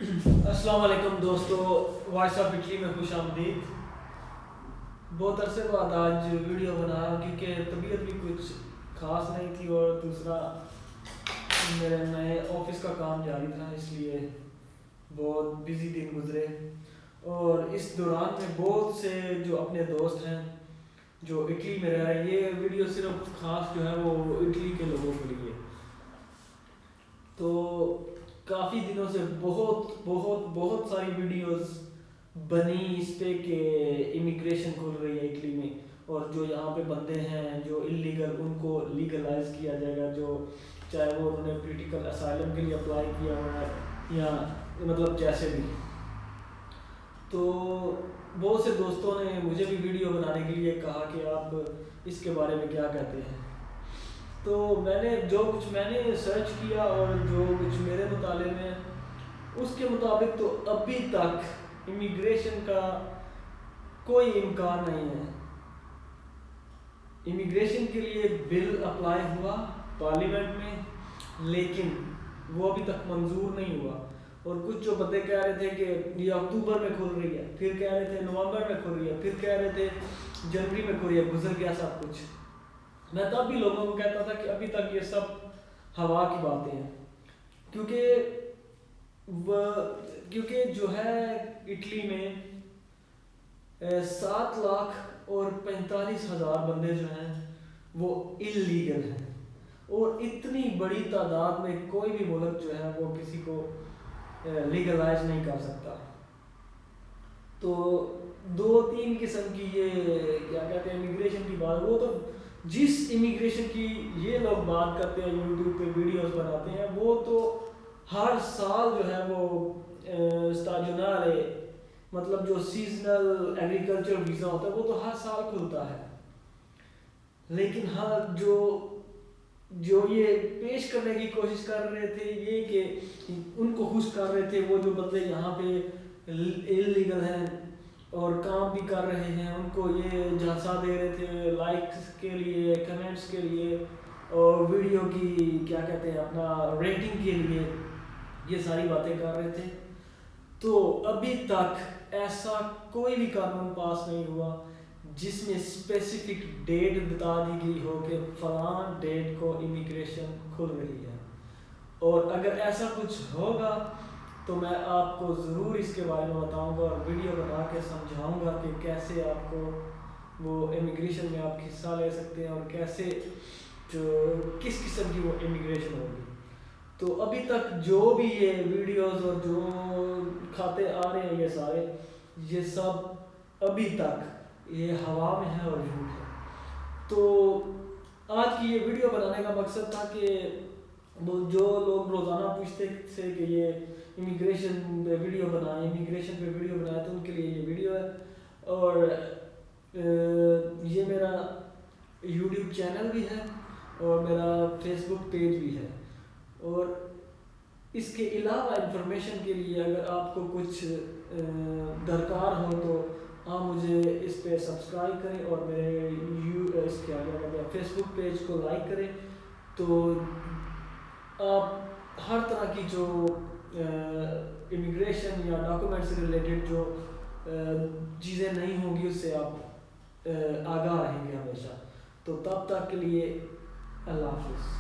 السلام علیکم دوستو، وائس آف اٹلی میں خوش آمدید۔ بہت عرصے بعد آج ویڈیو بنایا کیونکہ طبیعت بھی کچھ خاص نہیں تھی اور دوسرا میرے نئے آفس کا کام جاری تھا، اس لیے بہت بزی دن گزرے۔ اور اس دوران میں بہت سے جو اپنے دوست ہیں جو اٹلی میں رہ رہے ہیں، یہ ویڈیو صرف خاص جو ہے وہ اٹلی کے لوگوں کے لیے۔ تو کافی دنوں سے بہت بہت بہت ساری ویڈیوز بنی اس پہ کہ امیگریشن کھل رہی ہے اٹلی میں، اور جو یہاں پہ بندے ہیں جو انلیگل، ان کو لیگلائز کیا جائے گا، جو چاہے وہ انہوں نے پولیٹیکل اسائلم کے لیے اپلائی کیا ہوا ہے یا مطلب جیسے بھی۔ تو بہت سے دوستوں نے مجھے بھی ویڈیو بنانے کے لیے کہا کہ آپ اس کے بارے میں کیا کہتے ہیں۔ تو میں نے جو کچھ میں نے سرچ کیا اور جو کچھ میرے مطالعے میں، اس کے مطابق تو ابھی تک امیگریشن کا کوئی امکان نہیں ہے۔ امیگریشن کے لیے بل اپلائی ہوا پارلیمنٹ میں، لیکن وہ ابھی تک منظور نہیں ہوا۔ اور کچھ جو بندے کہہ رہے تھے کہ یہ اکتوبر میں کھل رہی ہے، پھر کہہ رہے تھے نومبر میں کھل رہی ہے، پھر کہہ رہے تھے جنوری میں کھل رہی ہے، گزر گیا سب کچھ۔ میں تب بھی لوگوں کو کہتا تھا کہ ابھی تک یہ سب ہوا کی باتیں ہیں، کیونکہ جو ہے اٹلی میں 7,45,000 بندے جو ہیں وہ انلیگل ہیں، اور اتنی بڑی تعداد میں کوئی بھی ملک جو ہے وہ کسی کو لیگلائز نہیں کر سکتا۔ تو دو تین قسم کی یہ کیا کہتے ہیں امیگریشن کی بات، وہ تو جس امیگریشن کی یہ لوگ بات کرتے ہیں یوٹیوب پہ ویڈیوز بناتے ہیں، وہ تو ہر سال جو ہے وہ اسٹاجنالے، مطلب جو سیزنل ایگریکلچر ویزا ہوتا ہے وہ تو ہر سال کھلتا ہے۔ لیکن ہاں جو یہ پیش کرنے کی کوشش کر رہے تھے یہ کہ ان کو خوش کر رہے تھے، وہ جو بندے یہاں پہ انلیگل ہیں اور کام بھی کر رہے ہیں، ان کو یہ جھانسا دے رہے تھے لائکس کے لیے، کمنٹس کے لیے، اور ویڈیو کی کیا کہتے ہیں اپنا ریٹنگ کے لیے، یہ ساری باتیں کر رہے تھے۔ تو ابھی تک ایسا کوئی بھی قانون پاس نہیں ہوا جس میں اسپیسیفک ڈیٹ بتا دی گئی ہو کہ فلاں ڈیٹ کو امیگریشن کھل رہی ہے۔ اور اگر ایسا کچھ ہوگا تو میں آپ کو ضرور اس کے بارے میں بتاؤں گا اور ویڈیو بنا کے سمجھاؤں گا کہ کیسے آپ کو وہ امیگریشن میں آپ حصہ لے سکتے ہیں اور کیسے کس قسم کی وہ امیگریشن ہوگی۔ تو ابھی تک جو بھی یہ ویڈیوز اور جو کھاتے آ رہے ہیں یہ سب ابھی تک یہ ہوا میں ہے اور جھوٹ ہے۔ تو آج کی یہ ویڈیو بنانے کا مقصد تھا کہ جو لوگ روزانہ پوچھتے تھے کہ یہ امیگریشن پہ ویڈیو بنائیں، تو ان کے لیے یہ ویڈیو ہے۔ اور یہ میرا یوٹیوب چینل بھی ہے اور میرا فیس بک پیج بھی ہے، اور اس کے علاوہ انفارمیشن کے لیے اگر آپ کو کچھ درکار ہو تو آپ مجھے اس پہ سبسکرائب کریں اور میرے اس کے فیس بک پیج کو لائک کریں، تو آپ ہر طرح کی جو امیگریشن یا ڈاکومنٹ سے ریلیٹڈ جو چیزیں نہیں ہوں گی اس سے آپ آگاہ رہیں گے ہمیشہ۔ تو تب تک کے لیے اللہ حافظ۔